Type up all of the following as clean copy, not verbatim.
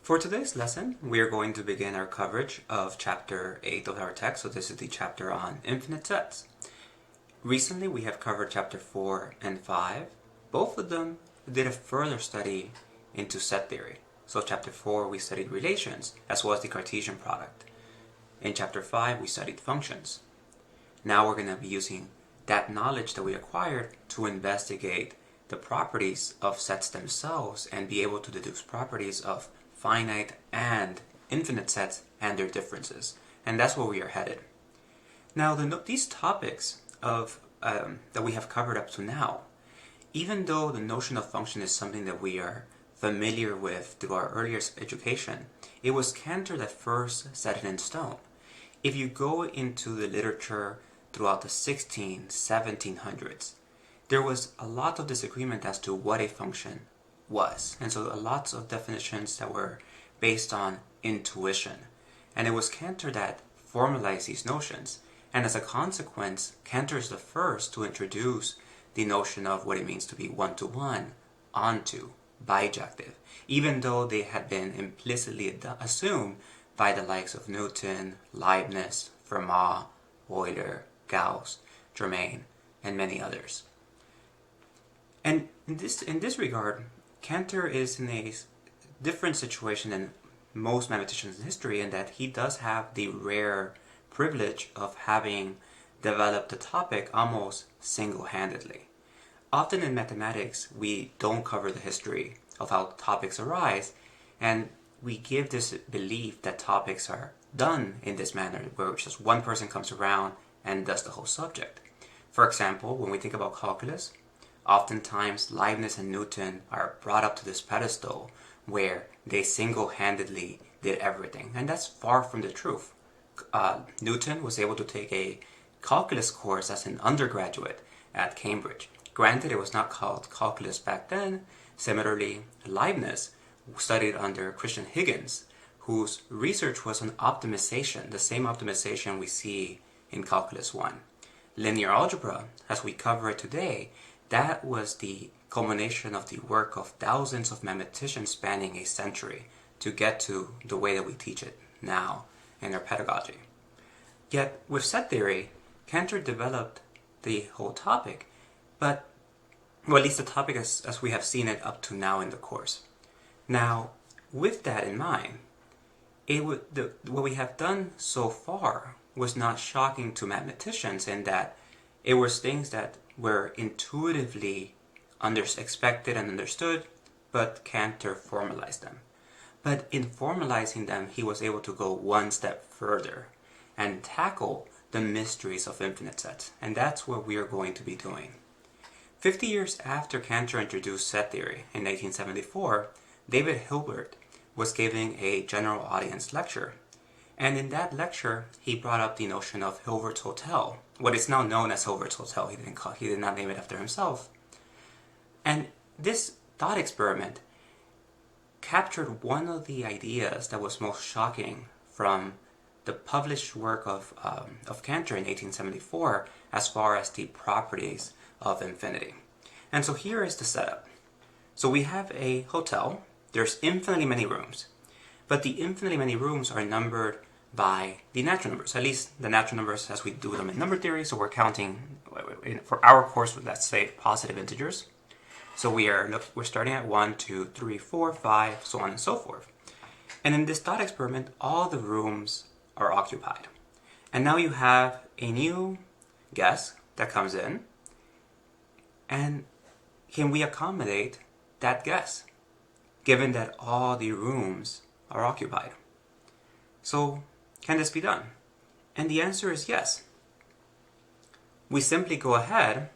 For today's lesson, we are going to begin our coverage of Chapter 8 of our text, so this is the chapter on infinite sets. Recently, we have covered Chapter 4 and 5. Both of them did a further study into set theory. So Chapter 4, we studied relations, as well as the Cartesian product. In Chapter 5, we studied functions. Now we're going to be using that knowledge that we acquired to investigate the properties of sets themselves and be able to deduce properties of finite and infinite sets and their differences. And that's where we are headed. Now, these topics that we have covered up to now, even though the notion of function is something that we are familiar with through our earlier education, it was Cantor that first set it in stone. If you go into the literature throughout the 1700s, there was a lot of disagreement as to what a function was. And so lots of definitions that were based on intuition. And it was Cantor that formalized these notions. And as a consequence, Cantor is the first to introduce the notion of what it means to be one-to-one, onto, bijective, even though they had been implicitly assumed by the likes of Newton, Leibniz, Fermat, Euler, Gauss, Germain, and many others. And in this regard, Cantor is in a different situation than most mathematicians in history in that he does have the rare privilege of having developed the topic almost single-handedly. Often in mathematics, we don't cover the history of how topics arise, and we give this belief that topics are done in this manner, where just one person comes around and does the whole subject. For example, when we think about calculus, oftentimes Leibniz and Newton are brought up to this pedestal where they single-handedly did everything, and that's far from the truth. Newton was able to take a calculus course as an undergraduate at Cambridge. Granted, it was not called calculus back then. Similarly, Leibniz studied under Christian Huygens, whose research was on optimization, the same optimization we see in Calculus 1. Linear algebra, as we cover it today, that was the culmination of the work of thousands of mathematicians spanning a century to get to the way that we teach it now in our pedagogy. Yet, with set theory, Cantor developed the whole topic, but, well, at least the topic as we have seen it up to now in the course. Now, with that in mind, what we have done so far was not shocking to mathematicians in that it was things that were intuitively expected and understood, but Cantor formalized them. But in formalizing them, he was able to go one step further and tackle the mysteries of infinite sets, and that's what we are going to be doing. 50 years after Cantor introduced set theory in 1874, David Hilbert was giving a general audience lecture. And in that lecture, he brought up the notion of Hilbert's Hotel, what is now known as Hilbert's Hotel. He did not name it after himself. And this thought experiment captured one of the ideas that was most shocking from the published work of Cantor in 1874 as far as the properties of infinity. And so here is the setup. So we have a hotel. There's infinitely many rooms. But the infinitely many rooms are numbered by the natural numbers, at least the natural numbers as we do them in number theory. So we're counting, for our course, let's say positive integers. So we're starting at 1, 2, 3, 4, 5, so on and so forth. And in this thought experiment, all the rooms are occupied. And now you have a new guest that comes in. And can we accommodate that guest, given that all the rooms are occupied? So, can this be done? And the answer is yes. We simply go ahead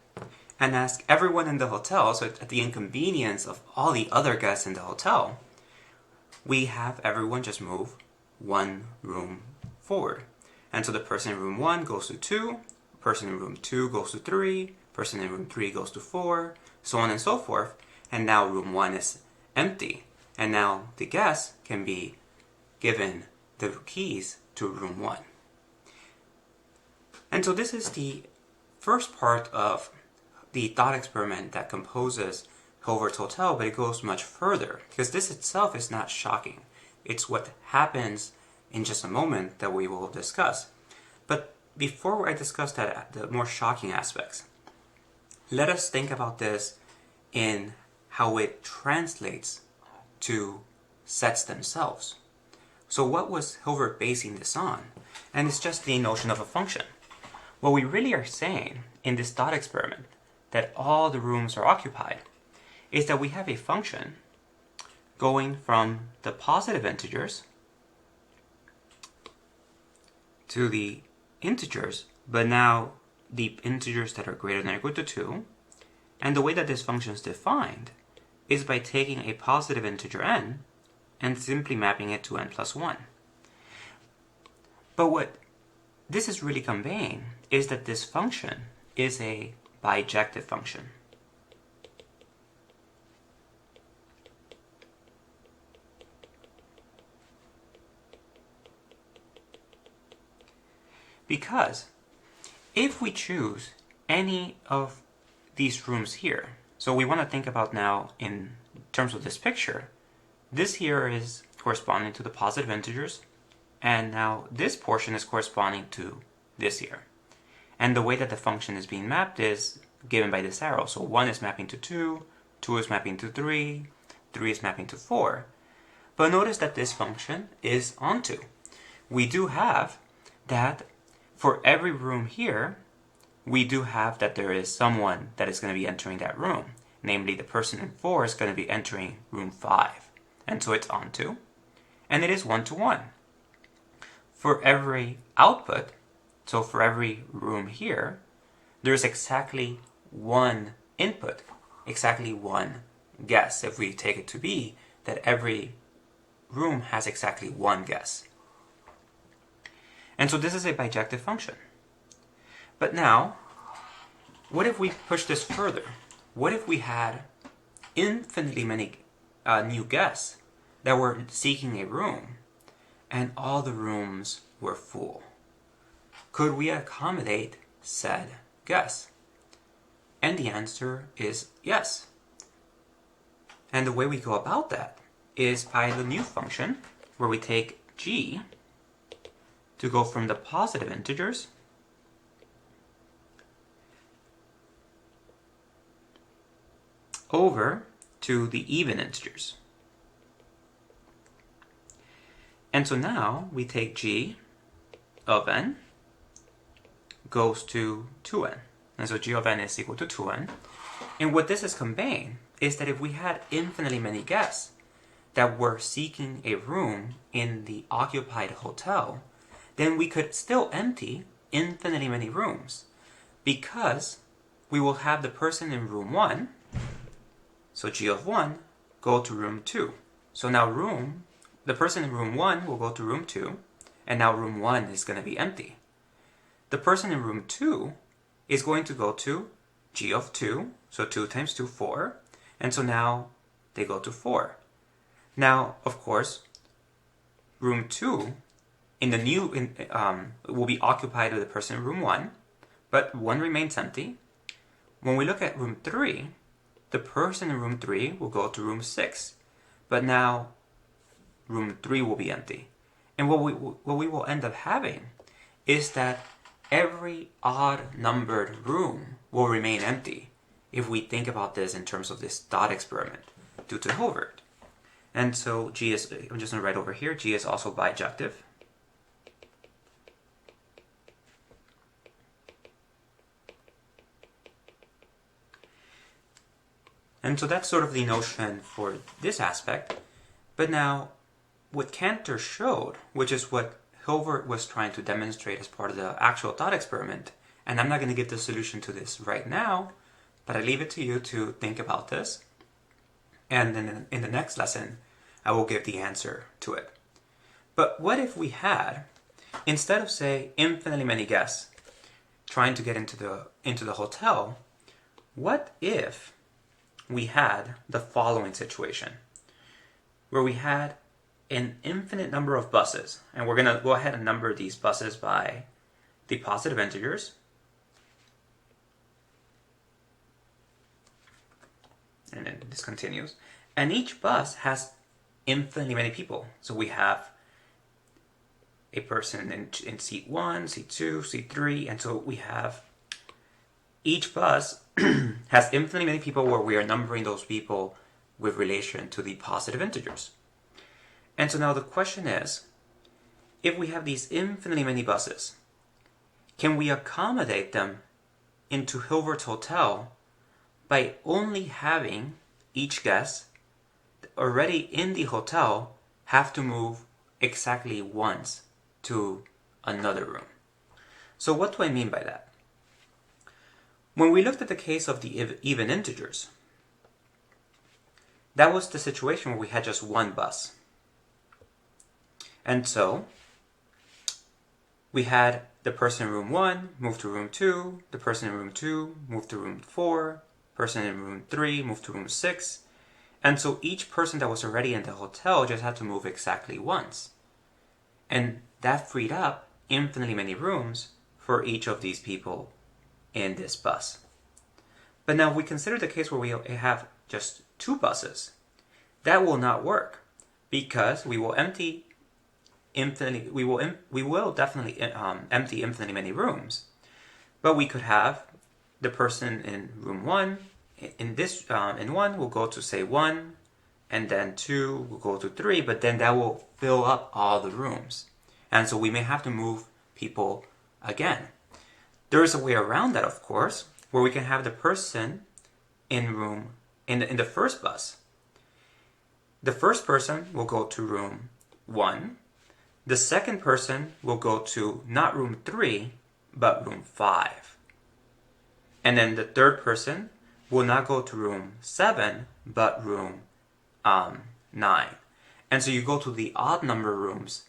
and ask everyone in the hotel, so at the inconvenience of all the other guests in the hotel, we have everyone just move one room forward. And so the person in room 1 goes to 2, person in room 2 goes to 3, person in room 3 goes to 4, so on and so forth. And now room 1 is empty. And now the guest can be given the keys to room 1. And so this is the first part of the thought experiment that composes Hilbert's Hotel, but it goes much further, because this itself is not shocking. It's what happens in just a moment that we will discuss. But before I discuss that, the more shocking aspects, let us think about this in how it translates to sets themselves. So what was Hilbert basing this on? And it's just the notion of a function. What we really are saying in this thought experiment, that all the rooms are occupied, is that we have a function going from the positive integers to the integers, but now the integers that are greater than or equal to 2. And the way that this function is defined is by taking a positive integer n and simply mapping it to n plus 1. But what this is really conveying is that this function is a bijective function. Because if we choose any of these rooms here, so we want to think about now in terms of this picture, this here is corresponding to the positive integers, and now this portion is corresponding to this here. And the way that the function is being mapped is given by this arrow. So 1 is mapping to 2, 2 is mapping to 3, 3 is mapping to 4. But notice that this function is onto. We do have that for every room here, we do have that there is someone that is going to be entering that room. Namely, the person in 4 is going to be entering room 5. And so it's onto. And it is 1-to-1. For every output, so for every room here, there's exactly one input, exactly one guess, if we take it to be that every room has exactly one guess. And so this is a bijective function. But now, what if we push this further? What if we had infinitely many new guests that were seeking a room, and all the rooms were full? Could we accommodate said guess? And the answer is yes. And the way we go about that is by the new function, where we take g to go from the positive integers over to the even integers. And so now we take g of n goes to 2n. And so g of n is equal to 2n. And what this is conveying is that if we had infinitely many guests that were seeking a room in the occupied hotel, then we could still empty infinitely many rooms, because we will have the person in room 1, so g of 1, go to room 2. So now the person in room 1 will go to room 2, and now room 1 is going to be empty. The person in room 2 is going to go to g of 2, so 2 times 2, 4, and so now they go to 4. Now, of course, room 2 will be occupied with the person in room 1, but 1 remains empty. When we look at room 3, the person in room 3 will go to room 6, but now room 3 will be empty. And what we will end up having is that every odd numbered room will remain empty if we think about this in terms of this dot experiment due to Hilbert. And so G is, I'm just going to write over here, G is also bijective. And so that's sort of the notion for this aspect. But now, what Cantor showed, which is what Hilbert was trying to demonstrate as part of the actual thought experiment, and I'm not going to give the solution to this right now, but I leave it to you to think about this. And then in the next lesson, I will give the answer to it. But what if we had, instead of, say, infinitely many guests trying to get into the hotel, what if we had the following situation, where we had an infinite number of buses, and we're going to go ahead and number these buses by the positive integers, and then this continues, and each bus has infinitely many people. So we have a person in seat 1, seat 2, seat 3, and so we have each bus has infinitely many people where we are numbering those people with relation to the positive integers. And so now the question is, if we have these infinitely many buses, can we accommodate them into Hilbert's Hotel by only having each guest already in the hotel have to move exactly once to another room? So what do I mean by that? When we looked at the case of the even integers, that was the situation where we had just one bus. And so we had the person in room 1 move to room 2, the person in room 2 move to room 4, person in room 3 move to room 6, and so each person that was already in the hotel just had to move exactly once. And that freed up infinitely many rooms for each of these people in this bus. But now if we consider the case where we have just 2 buses, that will not work, because we will definitely empty infinitely many rooms. But we could have the person in room 1 in 1 will go to say 1, and then 2 will go to 3, but then that will fill up all the rooms, and so we may have to move people again. There is a way around that, of course, where we can have the person in the first bus. The first person will go to room 1. The second person will go to not room 3, but room 5. And then the third person will not go to room 7, but room 9. And so you go to the odd number rooms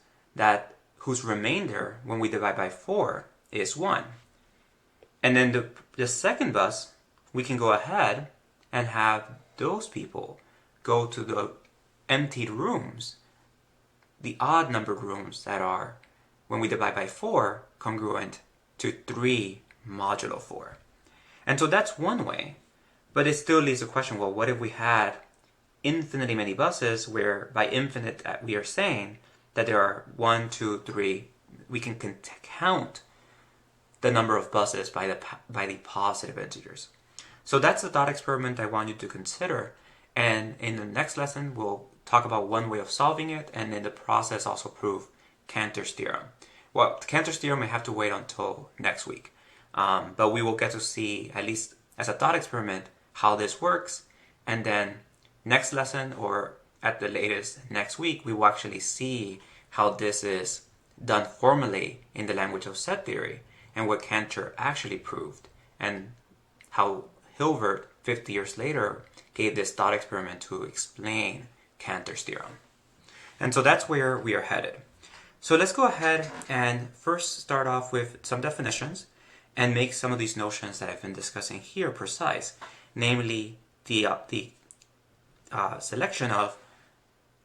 whose remainder, when we divide by 4, is 1. And then the second bus, we can go ahead and have those people go to the emptied rooms, the odd numbered rooms that are, when we divide by 4, congruent to 3 modulo 4. And so that's one way, but it still leaves the question, well, what if we had infinitely many buses, where by infinite we are saying that there are 1, 2, 3, we can count the number of buses by the positive integers. So that's the thought experiment I want you to consider, and in the next lesson we'll talk about one way of solving it, and in the process also prove Cantor's theorem. Well, Cantor's theorem may have to wait until next week, but we will get to see, at least as a thought experiment, how this works, and then next lesson, or at the latest next week, we will actually see how this is done formally in the language of set theory, and what Cantor actually proved, and how Hilbert, 50 years later, gave this thought experiment to explain Cantor's theorem. And so that's where we are headed. So let's go ahead and first start off with some definitions and make some of these notions that I've been discussing here precise, namely the selection of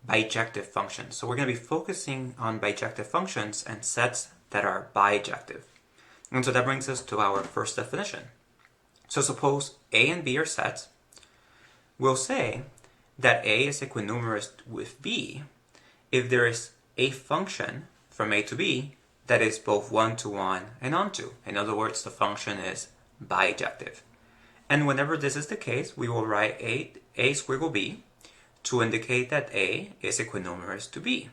bijective functions. So we're going to be focusing on bijective functions and sets that are bijective. And so that brings us to our first definition. So suppose A and B are sets. We'll say that A is equinumerous with B if there is a function from A to B that is both one-to-one and onto. In other words, the function is bijective. And whenever this is the case, we will write A squiggle B to indicate that A is equinumerous to B.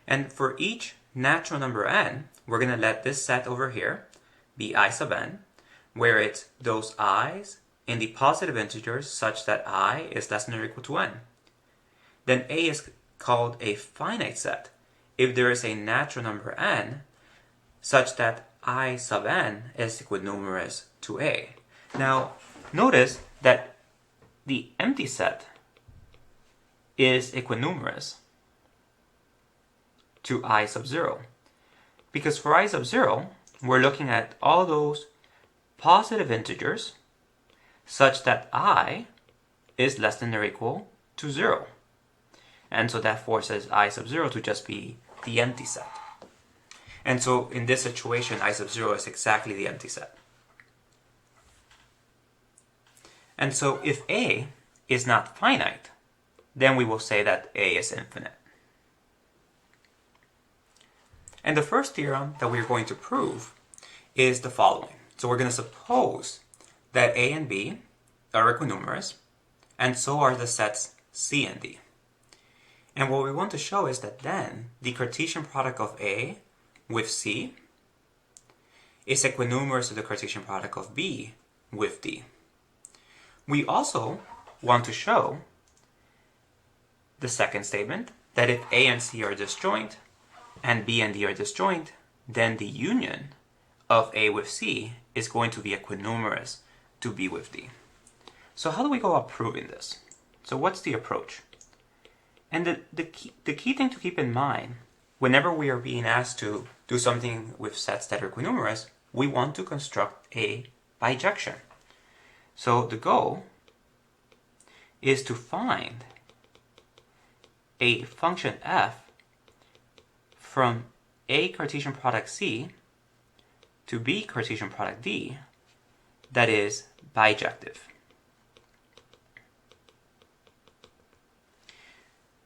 And for each natural number n, we're going to let this set over here be I sub n, where it's those i's in the positive integers such that I is less than or equal to n. Then A is called a finite set if there is a natural number n such that I sub n is equinumerous to A. Now, notice that the empty set is equinumerous to I sub 0. Because for I sub 0, we're looking at all those positive integers such that I is less than or equal to 0. And so that forces I sub 0 to just be the empty set. And so in this situation, I sub 0 is exactly the empty set. And so if A is not finite, then we will say that A is infinite. And the first theorem that we're going to prove is the following. So we're going to suppose that A and B are equinumerous, and so are the sets C and D. And what we want to show is that then the Cartesian product of A with C is equinumerous to the Cartesian product of B with D. We also want to show the second statement, that if A and C are disjoint and B and D are disjoint, then the union of A with C is going to be equinumerous to B with D. So how do we go about proving this? So what's the approach? And the key thing to keep in mind, whenever we are being asked to do something with sets that are equinumerous, we want to construct a bijection. So the goal is to find a function f from A Cartesian product C to B Cartesian product D that is bijective.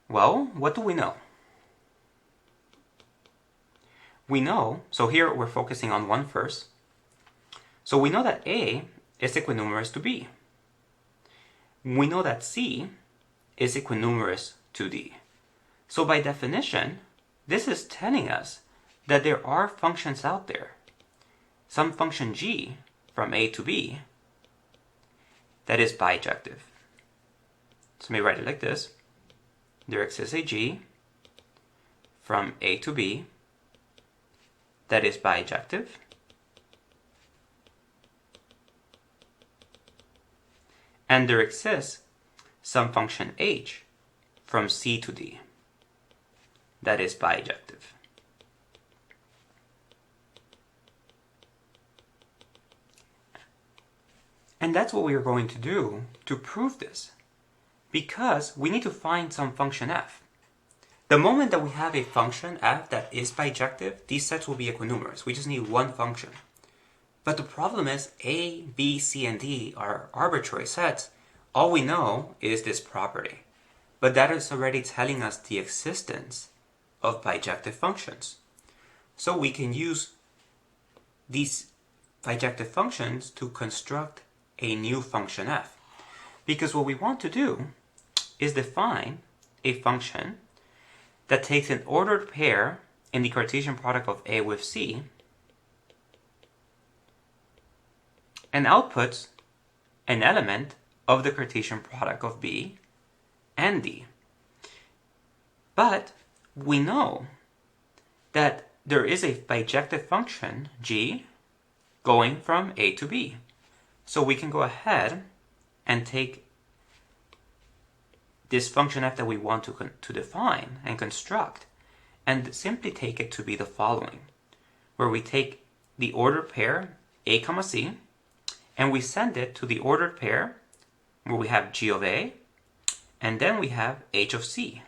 Well, what do we know? We know, so here we're focusing on one first. So we know that A is equinumerous to B. We know that C is equinumerous to D. So by definition, this is telling us that there are functions out there, some function g from A to B, that is bijective. So let me write it like this. There exists a g from A to B that is bijective. And there exists some function h from C to D that is bijective. And that's what we are going to do to prove this, because we need to find some function f. The moment that we have a function f that is bijective, these sets will be equinumerous. We just need one function. But the problem is A, B, C, and D are arbitrary sets. All we know is this property. But that is already telling us the existence of bijective functions. So we can use these bijective functions to construct a new function f. Because what we want to do is define a function that takes an ordered pair in the Cartesian product of A with C and outputs an element of the Cartesian product of B and D. But we know that there is a bijective function g going from A to B. So we can go ahead and take this function f that we want to define and construct and simply take it to be the following, where we take the ordered pair A, C, and we send it to the ordered pair where we have g of A and then we have h of C.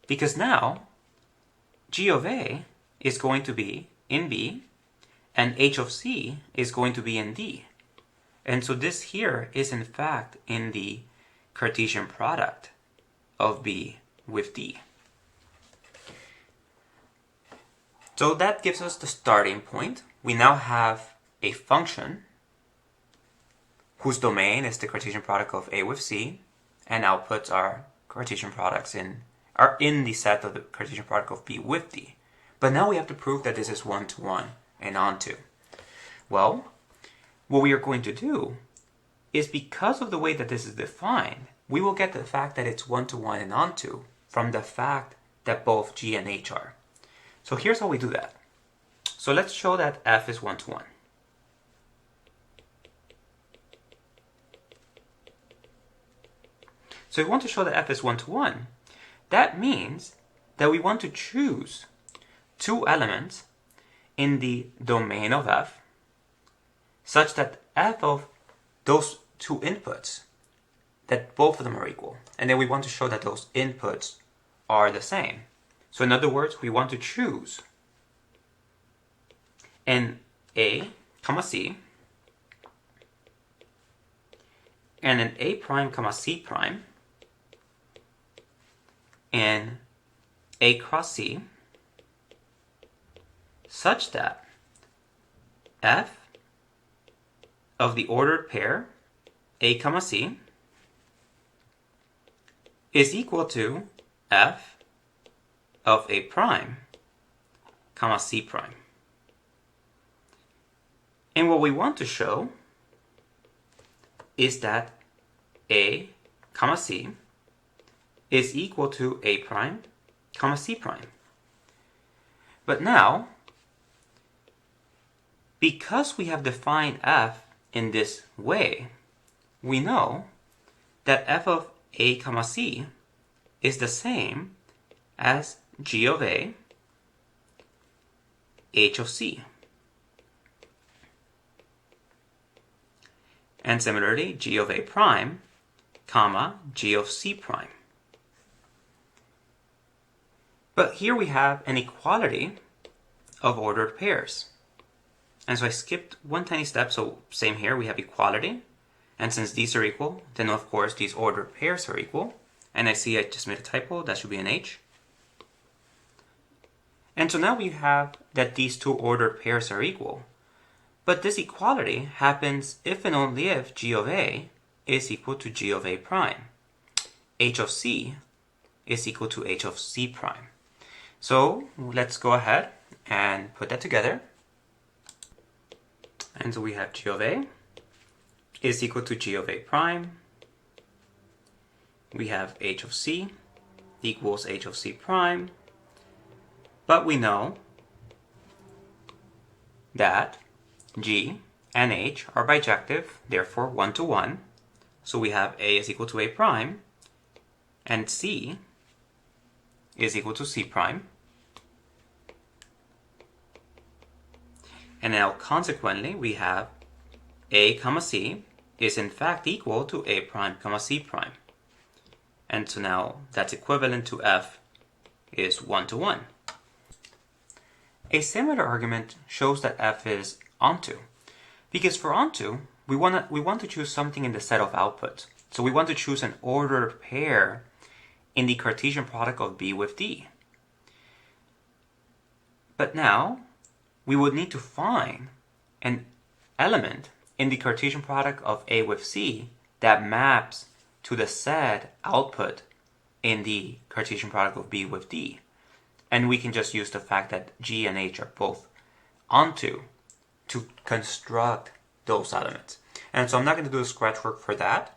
Because now g of A is going to be in B and h of C is going to be in D. And so this here is in fact in the Cartesian product of B with D. So that gives us the starting point. We now have a function whose domain is the Cartesian product of A with C, and outputs are Cartesian products are in the set of the Cartesian product of B with D. But now we have to prove that this is one-to-one and onto. Well, what we are going to do is, because of the way that this is defined, we will get the fact that it's one-to-one and onto from the fact that both G and H are. So here's how we do that. So let's show that F is one-to-one. So if we want to show that F is one-to-one, that means that we want to choose two elements in the domain of F such that F of those two inputs, that both of them are equal. And then we want to show that those inputs are the same. So in other words, we want to choose an A, C and an A prime, C prime in A cross C such that f of the ordered pair A comma C is equal to f of A prime comma C prime. And what we want to show is that A comma C is equal to A prime comma C prime. But now, because we have defined f in this way, we know that f of A comma C is the same as g of A h of C. And similarly, g of A prime comma g of C prime. But here we have an equality of ordered pairs. And so I skipped one tiny step, so same here, we have equality. And since these are equal, then of course these ordered pairs are equal. And I see I just made a typo, that should be an H. And so now we have that these two ordered pairs are equal. But this equality happens if and only if g of A is equal to g of A prime. H of C is equal to h of C prime. So let's go ahead and put that together. And so we have g of A is equal to g of A prime. We have h of C equals h of C prime. But we know that g and h are bijective, therefore 1 to 1. So we have A is equal to A prime, and C is equal to C prime. And now consequently, we have A comma C is in fact equal to A prime comma C prime. And so now that's equivalent to f is 1 to 1. A similar argument shows that f is onto. Because for onto, we want to choose something in the set of outputs. So we want to choose an ordered pair in the Cartesian product of B with D. But now, we would need to find an element in the Cartesian product of A with C that maps to the said output in the Cartesian product of B with D. And we can just use the fact that G and H are both onto to construct those elements. And so I'm not going to do the scratch work for that.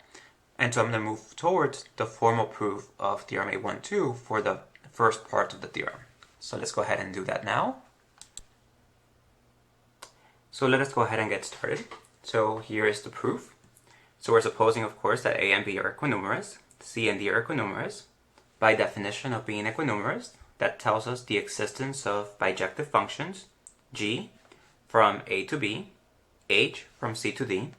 And so I'm going to move towards the formal proof of theorem A12 for the first part of the theorem. So let's go ahead and do that now. So let us go ahead and get started. So here is the proof. So we're supposing, of course, that A and B are equinumerous, C and D are equinumerous. By definition of being equinumerous, that tells us the existence of bijective functions, G from A to B, H from C to D.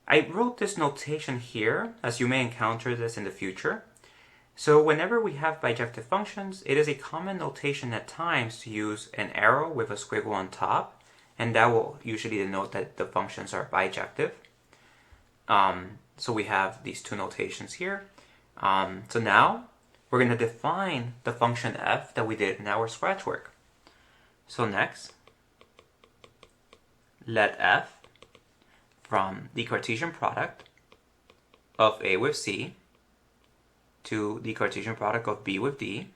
I wrote this notation here, as you may encounter this in the future. So whenever we have bijective functions, it is a common notation at times to use an arrow with a squiggle on top, and that will usually denote that the functions are bijective. So we have these two notations here. So now we're going to define the function f that we did in our scratch work. So next, let f from the Cartesian product of A with C to the Cartesian product of B with D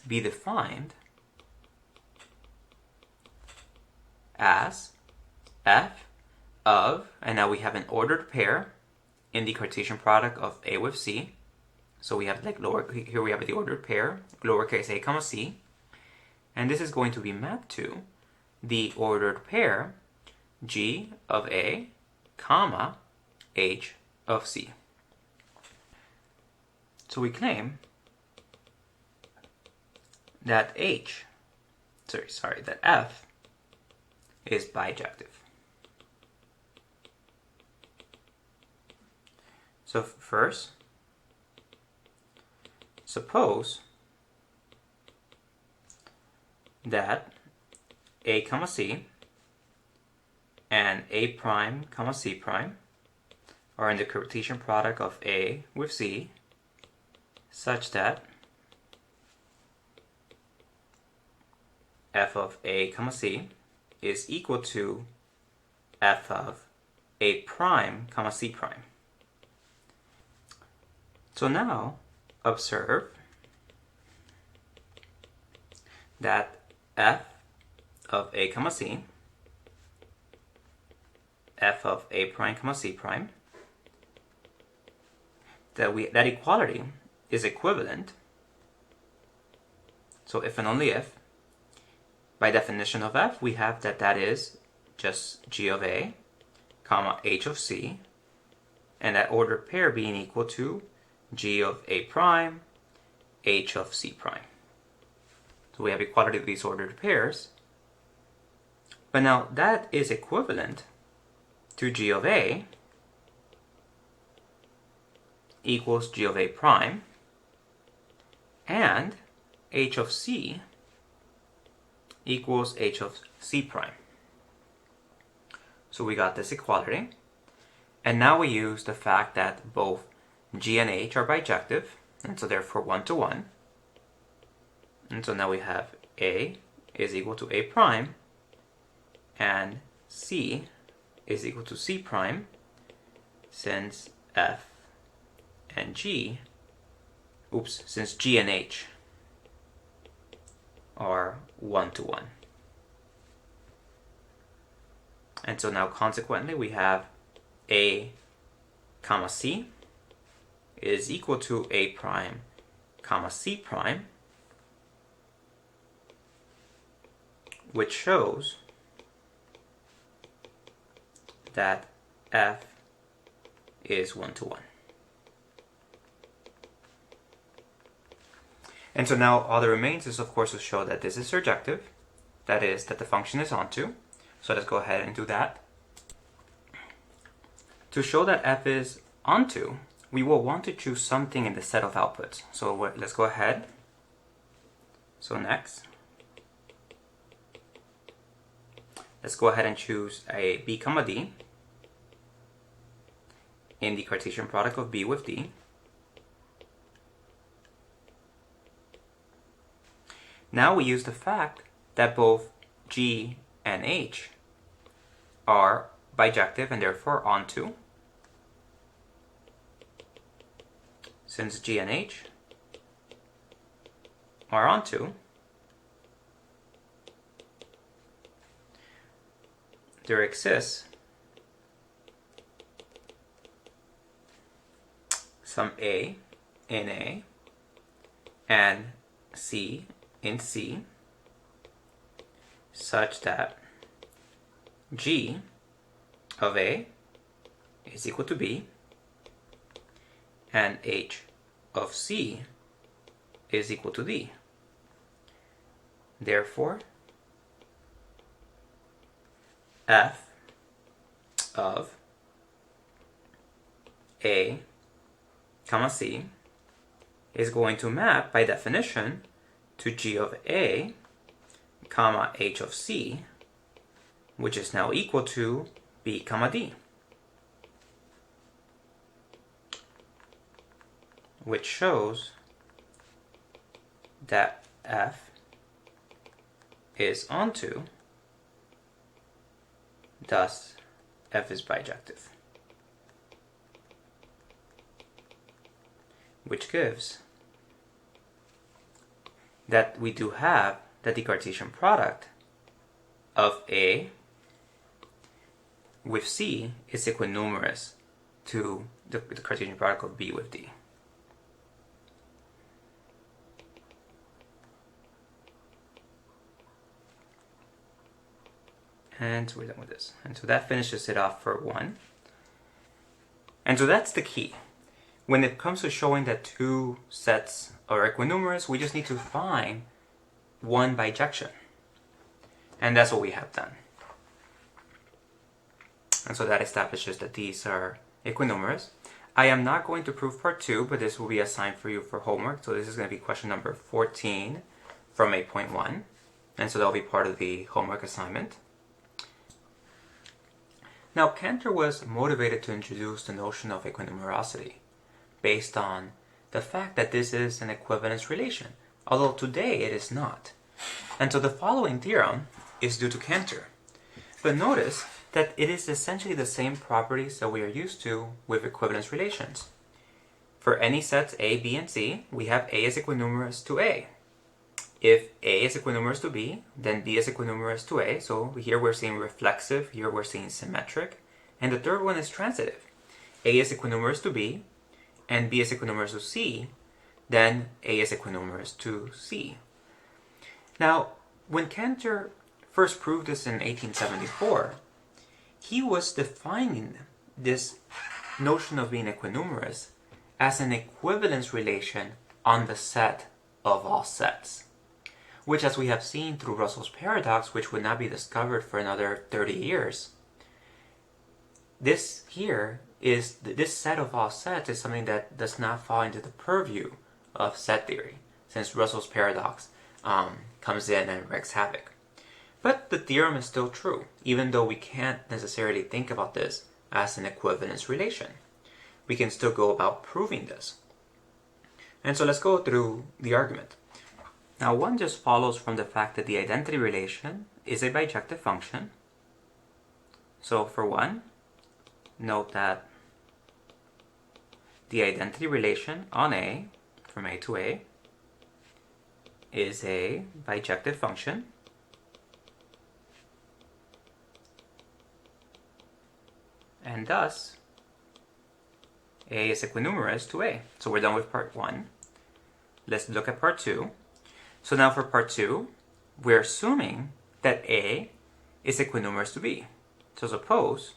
be defined as f of, and now we have an ordered pair in the Cartesian product of A with C. So we have here we have the ordered pair, lowercase a comma c, and this is going to be mapped to the ordered pair g of A comma h of C. So we claim that that f is bijective. So first, suppose that A comma C and A prime comma C prime are in the Cartesian product of A with C such that f of a comma c is equal to f of a prime comma c prime. So now observe that f of a comma c, f of a prime comma c prime, that equality is equivalent. So if and only if, by definition of f, we have that is just g of a comma h of c, and that ordered pair being equal to g of a prime h of c prime. So we have equality of these ordered pairs. But now that is equivalent to g of a equals g of a prime, and h of c equals h of c prime. So we got this equality, and now we use the fact that both g and h are bijective, and so therefore 1 to 1. And so now we have a is equal to a prime, and c is equal to c prime, since f and g, since g and h are 1 to 1. And so now consequently we have a comma c is equal to a prime comma c prime, which shows that f is 1 to 1. And so now all that remains is, of course, to show that this is surjective, that is, that the function is onto. So let's go ahead and do that. To show that f is onto, we will want to choose something in the set of outputs. So let's go ahead. So next, let's go ahead and choose a b comma d in the Cartesian product of b with d. Now we use the fact that both g and h are bijective and therefore onto. Since g and h are onto, there exists some a in a and c in c, such that g of a is equal to b and h of c is equal to d. Therefore, f of a comma c is going to map by definition to g of a comma h of c, which is now equal to b comma d, which shows that f is onto, thus f is bijective, which gives that we do have that the Cartesian product of A with C is equinumerous to the Cartesian product of B with D. And we're done with this. And so that finishes it off for 1. And so that's the key. When it comes to showing that two sets are equinumerous, we just need to find one bijection. And that's what we have done. And so that establishes that these are equinumerous. I am not going to prove part 2, but this will be assigned for you for homework. So this is going to be question number 14 from 8.1. And so that will be part of the homework assignment. Now, Cantor was motivated to introduce the notion of equinumerosity based on the fact that this is an equivalence relation, although today it is not. And so the following theorem is due to Cantor. But notice that it is essentially the same properties that we are used to with equivalence relations. For any sets A, B, and C, we have A is equinumerous to A. If A is equinumerous to B, then B is equinumerous to A. So here we're seeing reflexive, here we're seeing symmetric. And the third one is transitive. A is equinumerous to B, and B is equinumerous to C, then A is equinumerous to C. Now, when Cantor first proved this in 1874, he was defining this notion of being equinumerous as an equivalence relation on the set of all sets, which, as we have seen through Russell's paradox, which would not be discovered for another 30 years, this set of all sets is something that does not fall into the purview of set theory, since Russell's paradox comes in and wreaks havoc. But the theorem is still true, even though we can't necessarily think about this as an equivalence relation. We can still go about proving this. And so let's go through the argument. Now, one just follows from the fact that the identity relation is a bijective function. So for one, note that the identity relation on A, from A to A, is a bijective function. And thus, A is equinumerous to A. So we're done with part 1. Let's look at part 2. So now for part 2, we're assuming that A is equinumerous to B. So suppose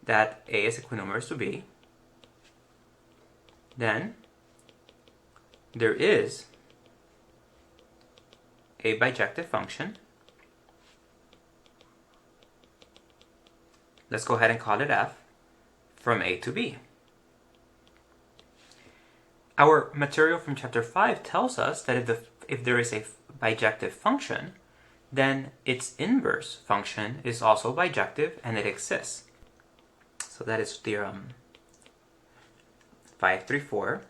that A is equinumerous to B, then there is a bijective function. Let's go ahead and call it f from A to B. Our material from chapter 5 tells us that if there is a bijective function, then its inverse function is also bijective and it exists. So that is theorem 534.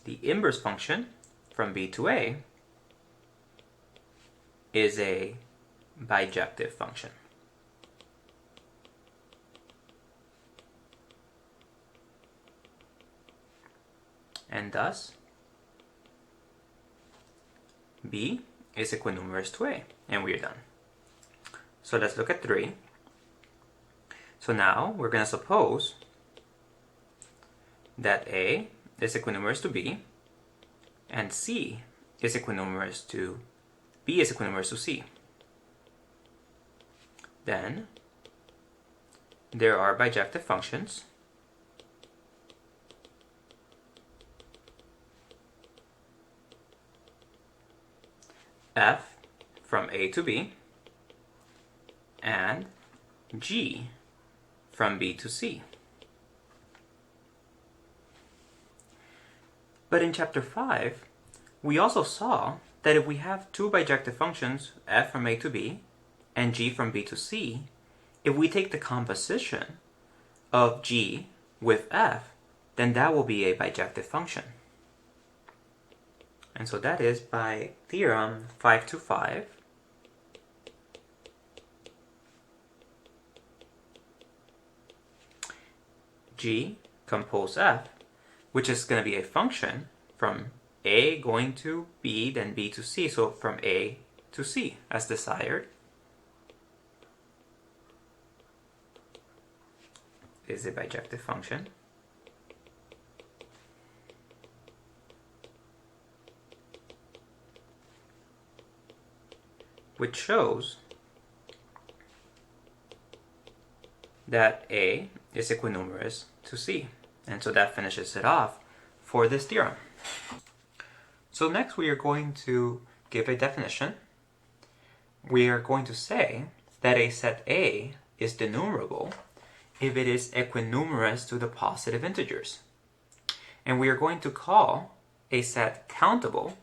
The inverse function from B to A is a bijective function. And thus, B is equinumerous to A, and we are done. So let's look at 3. So now we're going to suppose that A is equinumerous to B, and C is equinumerous to B is equinumerous to C. Then there are bijective functions f from A to B and g from B to C. But in chapter 5, we also saw that if we have two bijective functions, f from A to B and g from B to C, if we take the composition of g with f, then that will be a bijective function. And so that is by theorem 525. G compose f, which is going to be a function from A going to B, then B to C, so from A to C as desired, is a bijective function. Which shows that A is equinumerous to C. And so that finishes it off for this theorem. So next we are going to give a definition. We are going to say that a set A is denumerable if it is equinumerous to the positive integers. And we are going to call a set countable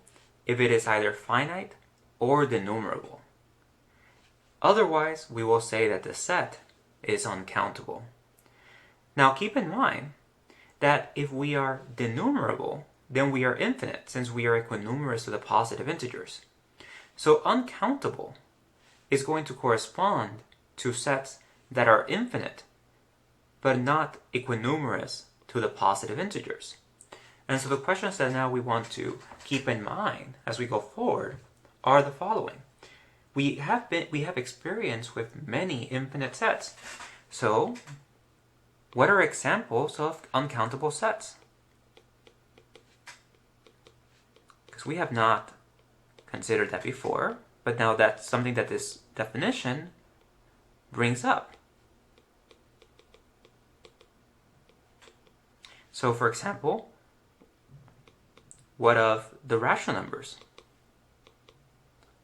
if it is either finite or denumerable. Otherwise, we will say that the set is uncountable. Now keep in mind that if we are denumerable, then we are infinite, since we are equinumerous to the positive integers. So uncountable is going to correspond to sets that are infinite, but not equinumerous to the positive integers. And so the questions that now we want to keep in mind as we go forward are the following. We have experience with many infinite sets. So what are examples of uncountable sets? Because we have not considered that before, but now that's something that this definition brings up. So for example, what of the rational numbers,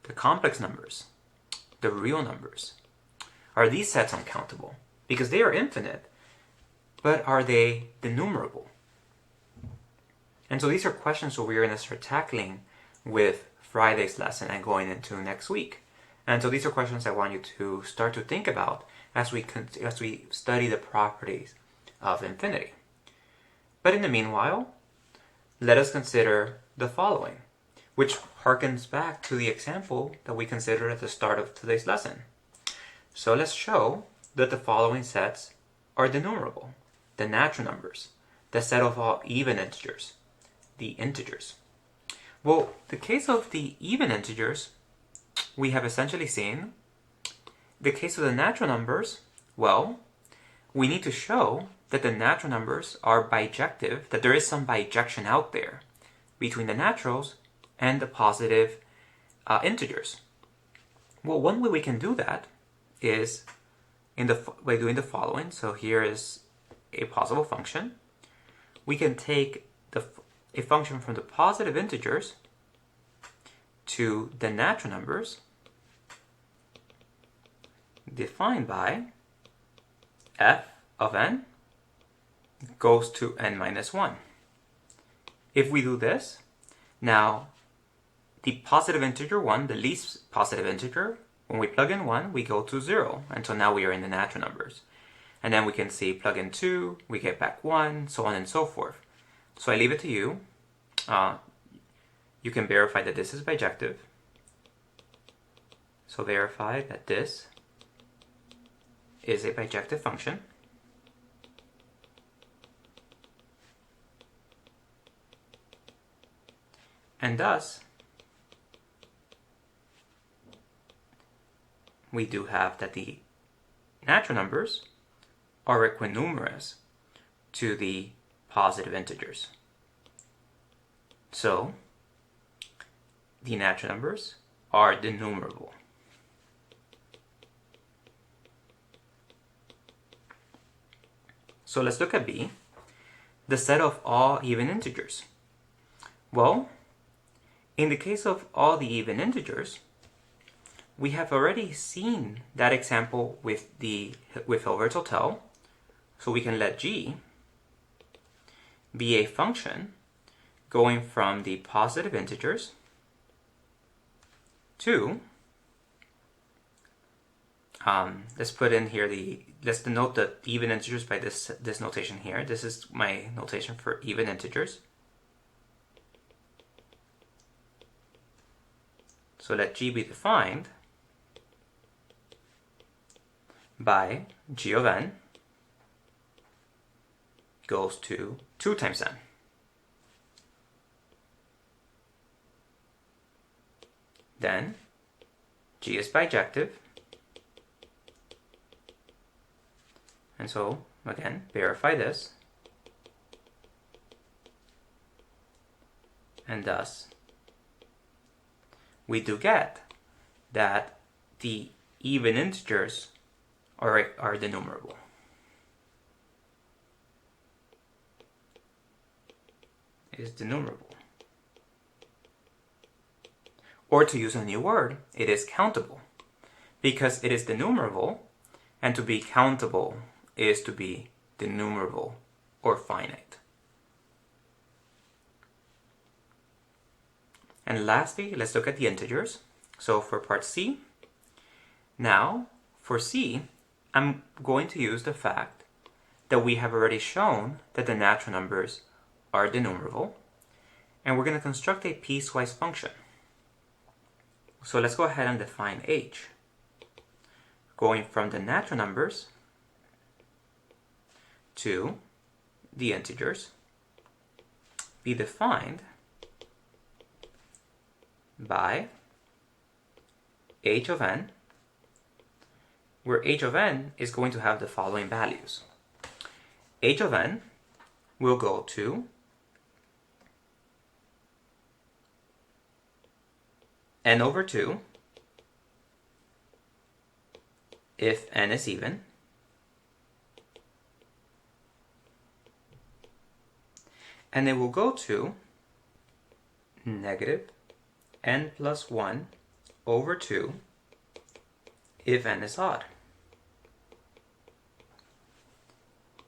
the complex numbers, the real numbers? Are these sets uncountable? Because they are infinite, but are they denumerable? And so these are questions that we're going to start tackling with Friday's lesson and going into next week. And so these are questions I want you to start to think about as we study the properties of infinity. But in the meanwhile, let us consider the following, which harkens back to the example that we considered at the start of today's lesson. So let's show that the following sets are denumerable. The natural numbers, the set of all even integers, the integers. Well, the case of the even integers, we have essentially seen. The case of the natural numbers, well, we need to show that the natural numbers are bijective, that there is some bijection out there between the naturals and the positive integers. Well, one way we can do that is by doing the following. So here is a possible function. We can take a function from the positive integers to the natural numbers defined by f of n goes to n minus 1. If we do this, now the positive integer 1, the least positive integer, when we plug in 1, we go to 0. And so now we are in the natural numbers. And then we can see plug in 2, we get back 1, so on and so forth. So I leave it to you. You can verify that this is bijective. So verify that this is a bijective function. And thus, we do have that the natural numbers are equinumerous to the positive integers. So, the natural numbers are denumerable. So let's look at B, the set of all even integers. Well, in the case of all the even integers, we have already seen that example with Hilbert's hotel. So we can let G be a function going from the positive integers to, let's put in here let's denote the even integers by this notation here. This is my notation for even integers. So let G be defined by G of n goes to 2 times n. Then G is bijective. And so, again, verify this. And thus, we do get that the even integers are denumerable. It is denumerable. Or to use a new word, it is countable. Because it is denumerable, and to be countable is to be denumerable or finite. And lastly, let's look at the integers. So for part C, Now, for C, I'm going to use the fact that we have already shown that the natural numbers are denumerable, and we're going to construct a piecewise function. So let's go ahead and define h. Going from the natural numbers to the integers be defined by h of n, where h of n is going to have the following values. H of n will go to n over 2 if n is even, and it will go to negative n plus 1 over 2 if n is odd.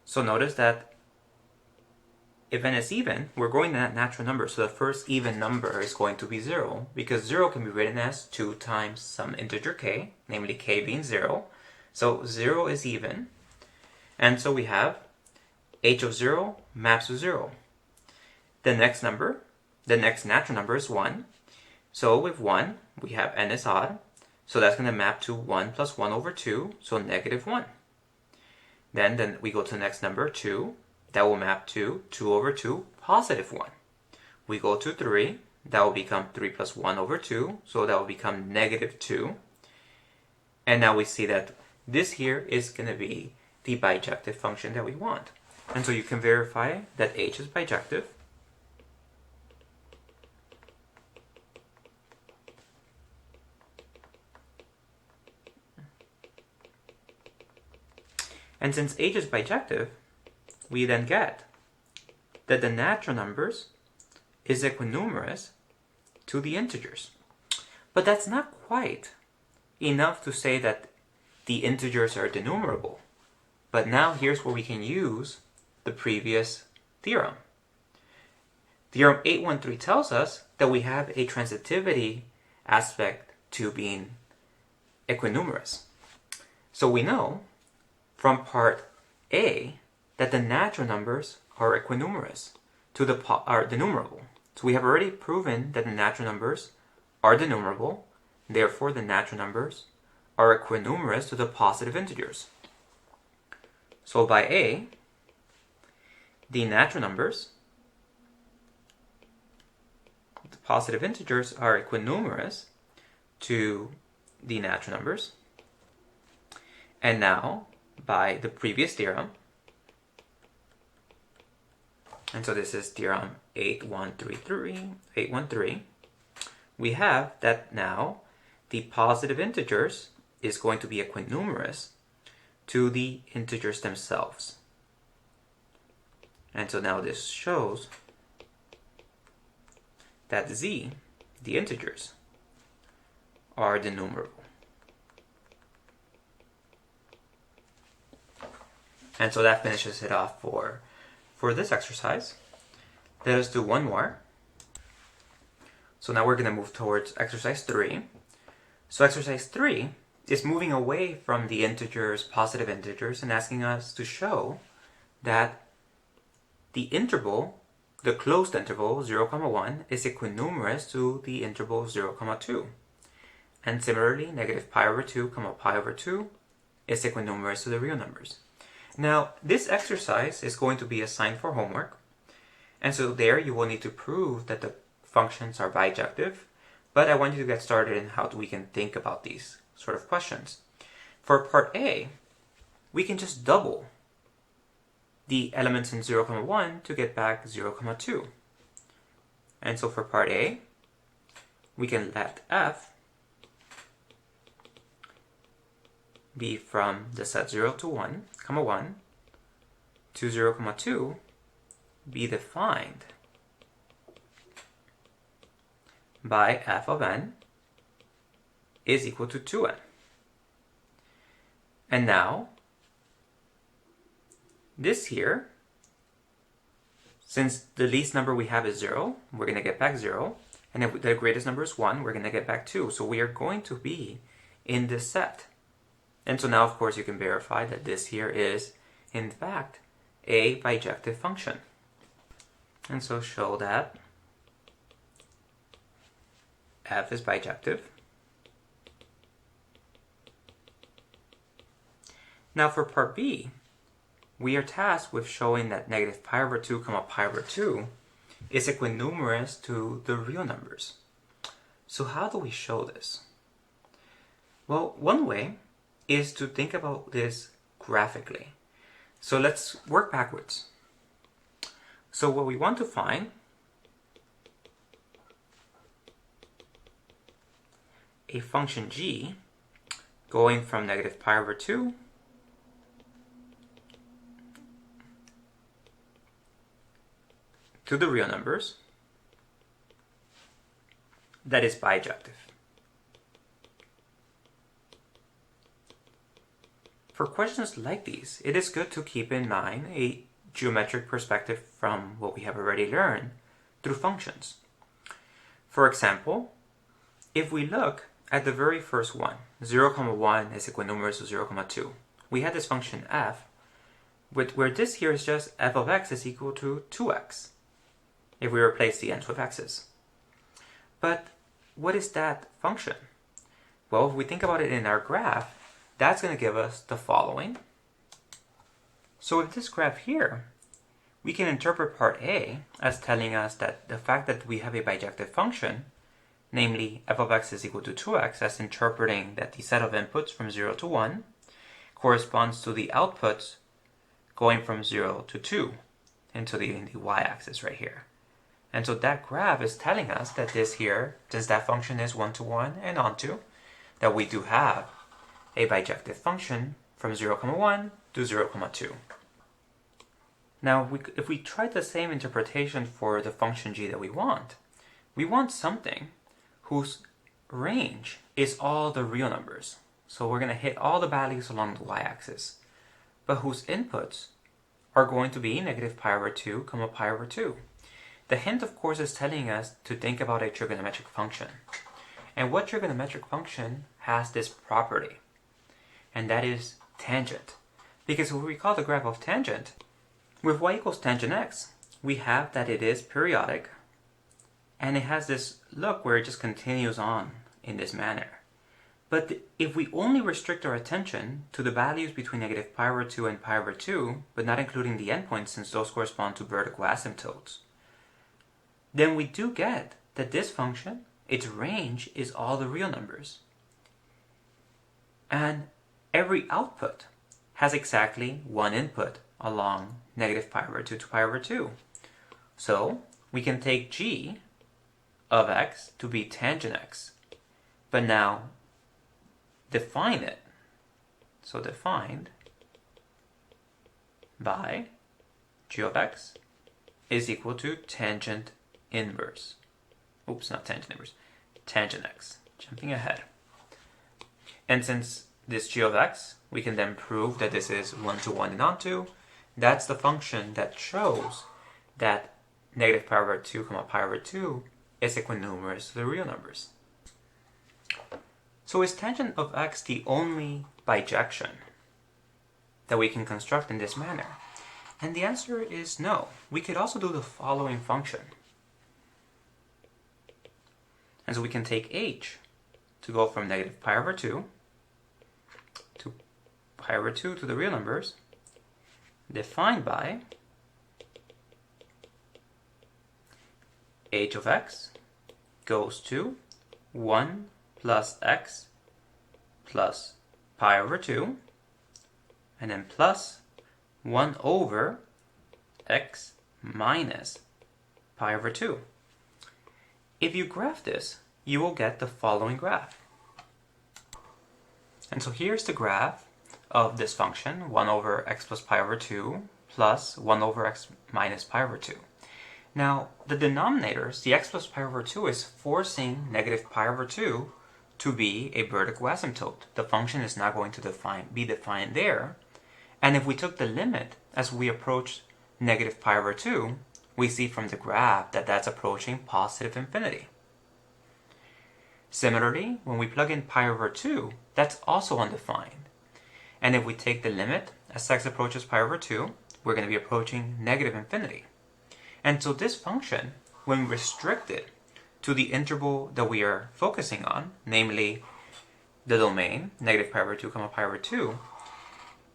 So notice that if n is even, we're going to that natural number, so the first even number is going to be 0, because 0 can be written as 2 times some integer k, namely k being 0. So 0 is even, and so we have h of 0 maps to 0. The next natural number is 1. So with 1, we have n is odd, so that's going to map to 1 plus 1 over 2, so negative 1. Then we go to the next number, 2. That will map to 2 over 2, positive 1. We go to 3. That will become 3 plus 1 over 2, so that will become negative 2. And now we see that this here is going to be the bijective function that we want. And so you can verify that h is bijective. And since h is bijective, we then get that the natural numbers is equinumerous to the integers. But that's not quite enough to say that the integers are denumerable. But now here's where we can use the previous theorem. Theorem 813 tells us that we have a transitivity aspect to being equinumerous. So we know from part A that the natural numbers are equinumerous to are denumerable. So we have already proven that the natural numbers are denumerable, therefore the natural numbers are equinumerous to the positive integers. So by A, the natural numbers, the positive integers, are equinumerous to the natural numbers. And now, by the previous theorem, and so this is theorem 813, we have that now the positive integers is going to be equinumerous to the integers themselves. And so now this shows that z, the integers, are denumerable. And so that finishes it off for this exercise. Let us do one more. So now we're going to move towards exercise 3. So exercise 3 is moving away from the integers, positive integers, and asking us to show that the interval, the closed interval 0, 1, is equinumerous to the interval 0, 2. And similarly, negative pi over 2, pi over 2 is equinumerous to the real numbers. Now, this exercise is going to be assigned for homework, and so there you will need to prove that the functions are bijective, but I want you to get started in how we can think about these sort of questions. For part A, we can just double the elements in 0, 1 to get back 0, 2. And so for part A, we can let f be from the set 0 to 1, 1 to 0, 2 be defined by f of n is equal to 2n. And now, this here, since the least number we have is 0, we're going to get back 0. And if the greatest number is 1, we're going to get back 2. So we are going to be in this set. And so now, of course, you can verify that this here is, in fact, a bijective function. And so show that f is bijective. Now for part B, we are tasked with showing that negative pi over 2 comma pi over 2 is equinumerous to the real numbers. So how do we show this? Well, one way is to think about this graphically. So let's work backwards. So what we want to find a function g going from negative pi over 2 to the real numbers that is bijective. For questions like these, it is good to keep in mind a geometric perspective from what we have already learned through functions. For example, if we look at the very first one, 0, 1 is equinumerous to 0, 2. We had this function f, where this here is just f of x is equal to 2x, if we replace the n's with x's. But what is that function? Well, if we think about it in our graph, that's going to give us the following. So with this graph here, we can interpret part A as telling us that the fact that we have a bijective function, namely f of x is equal to 2x, as interpreting that the set of inputs from 0 to 1 corresponds to the outputs going from 0 to 2 into the y-axis right here. And so that graph is telling us that this here, since that function is 1 to 1 and onto, that we do have a bijective function from 0, 1 to 0, 2. Now, if we try the same interpretation for the function g that we want something whose range is all the real numbers. So we're going to hit all the values along the y-axis, but whose inputs are going to be negative pi over 2, pi over 2. The hint, of course, is telling us to think about a trigonometric function. And what trigonometric function has this property? And that is tangent. Because if we recall the graph of tangent, with y equals tangent x, we have that it is periodic, and it has this look where it just continues on in this manner. But if we only restrict our attention to the values between negative pi over 2 and pi over 2, but not including the endpoints since those correspond to vertical asymptotes, then we do get that this function, its range is all the real numbers. And every output has exactly one input along negative pi over 2 to pi over 2. So we can take g of x to be tangent x, but now define it. So defined by g of x is equal to tangent inverse. Oops, not tangent inverse. Tangent x. Jumping ahead. And since this g of x, we can then prove that this is 1 to 1 and onto. That's the function that shows that negative pi over 2, pi over 2 is equinumerous to the real numbers. So is tangent of x the only bijection that we can construct in this manner? And the answer is no. We could also do the following function. And so we can take h to go from negative pi over 2 to pi over 2 to the real numbers, defined by h of x goes to 1 plus x plus pi over 2, and then plus 1 over x minus pi over 2. If you graph this, you will get the following graph. And so here's the graph of this function, 1 over x plus pi over 2 plus 1 over x minus pi over 2. Now, the denominators, the x plus pi over 2, is forcing negative pi over 2 to be a vertical asymptote. The function is not going to be defined there. And if we took the limit as we approach negative pi over 2, we see from the graph that that's approaching positive infinity. Similarly, when we plug in pi over 2, that's also undefined. And if we take the limit as x approaches pi over 2, we're going to be approaching negative infinity. And so this function, when restricted to the interval that we are focusing on, namely the domain, negative pi over 2, pi over 2,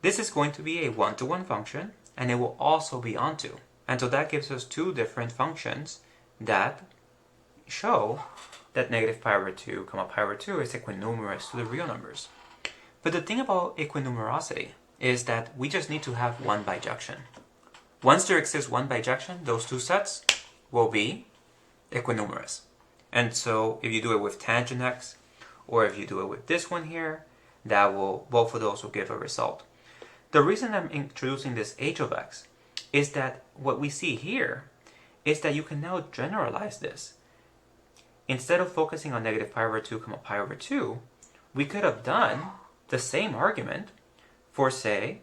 this is going to be a one-to-one function, and it will also be onto. And so that gives us two different functions that show that negative pi over 2, pi over 2 is equinumerous to the real numbers. But the thing about equinumerosity is that we just need to have one bijection. Once there exists one bijection, those two sets will be equinumerous. And so if you do it with tangent x, or if you do it with this one here, both of those will give a result. The reason I'm introducing this h of x is that what we see here is that you can now generalize this. Instead of focusing on negative pi over 2, pi over 2, we could have done the same argument for, say,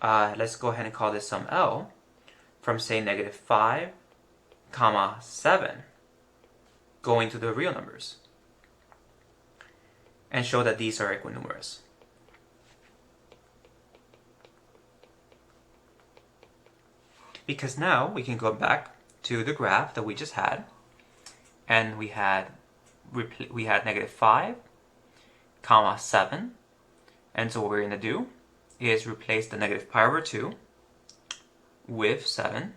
let's go ahead and call this some L, from, say, negative 5, 7, going to the real numbers, and show that these are equinumerous. Because now we can go back to the graph that we just had, and we had negative 5, 7, and so what we're going to do is replace the negative pi over 2 with 7.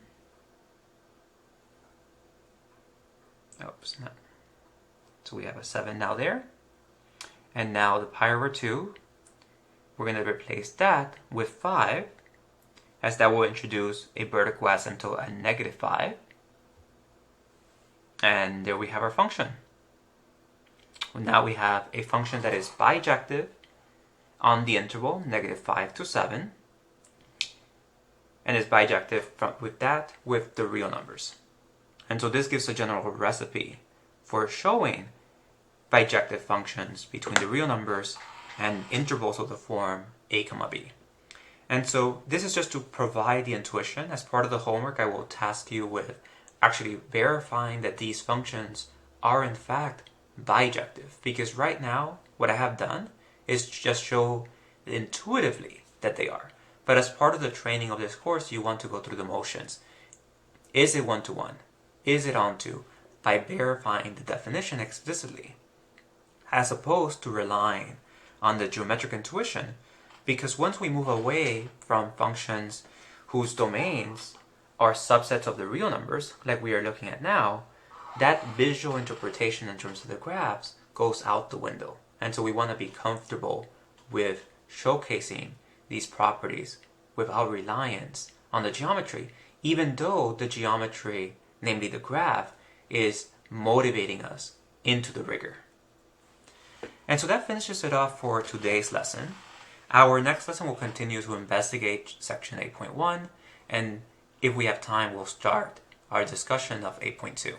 Oops, no. So we have a 7 now there. And now the pi over 2, we're going to replace that with 5, as that will introduce a vertical asymptote at negative 5. And there we have our function. Now we have a function that is bijective on the interval negative 5 to 7, and is bijective with the real numbers. And so this gives a general recipe for showing bijective functions between the real numbers and intervals of the form a, b. And so this is just to provide the intuition. As part of the homework, I will task you with actually verifying that these functions are in fact bijective. Because right now, what I have done is just show intuitively that they are. But as part of the training of this course, you want to go through the motions. Is it one-to-one? Is it onto? By verifying the definition explicitly, as opposed to relying on the geometric intuition. Because once we move away from functions whose domains are subsets of the real numbers, like we are looking at now, that visual interpretation in terms of the graphs goes out the window. And so we want to be comfortable with showcasing these properties without reliance on the geometry, even though the geometry, namely the graph, is motivating us into the rigor. And so that finishes it off for today's lesson. Our next lesson will continue to investigate section 8.1, and if we have time, we'll start our discussion of 8.2.